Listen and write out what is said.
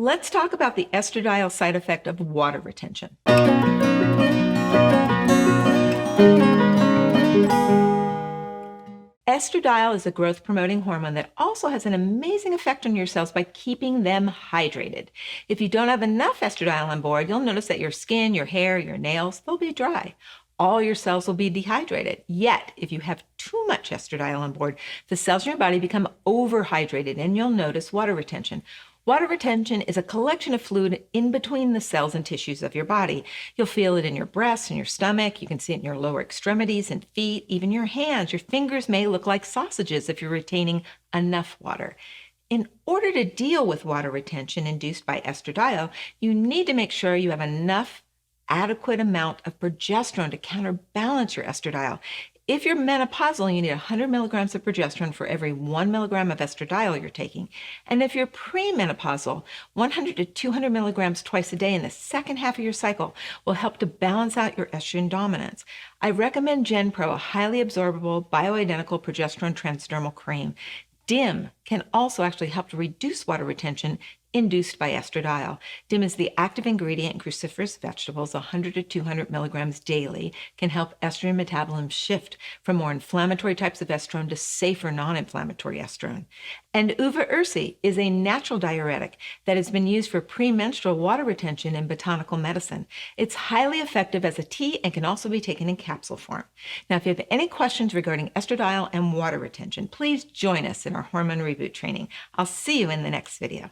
Let's talk about the estradiol side effect of water retention. Estradiol is a growth-promoting hormone that also has an amazing effect on your cells by keeping them hydrated. If you don't have enough estradiol on board, you'll notice that your skin, your hair, your nails, they'll be dry. All your cells will be dehydrated. Yet, if you have too much estradiol on board, the cells in your body become overhydrated and you'll notice water retention. Water retention is a collection of fluid in between the cells and tissues of your body. You'll feel it in your breasts and your stomach. You can see it in your lower extremities and feet, even your hands. Your fingers may look like sausages if you're retaining enough water. In order to deal with water retention induced by estradiol, you need to make sure you have enough adequate amount of progesterone to counterbalance your estradiol. If you're menopausal, you need 100 milligrams of progesterone for every 1 milligram of estradiol you're taking. And if you're premenopausal, 100 to 200 milligrams twice a day in the second half of your cycle will help to balance out your estrogen dominance. I recommend GenPro, a highly absorbable, bioidentical progesterone transdermal cream. DIM can also actually help to reduce water retention induced by estradiol. DIM is the active ingredient in cruciferous vegetables. 100 to 200 milligrams daily can help estrogen metabolism shift from more inflammatory types of estrone to safer non-inflammatory estrone. And Uva Ursi is a natural diuretic that has been used for premenstrual water retention in botanical medicine. It's highly effective as a tea and can also be taken in capsule form. Now, if you have any questions regarding estradiol and water retention, please join us in our Hormone Reboot Training. I'll see you in the next video.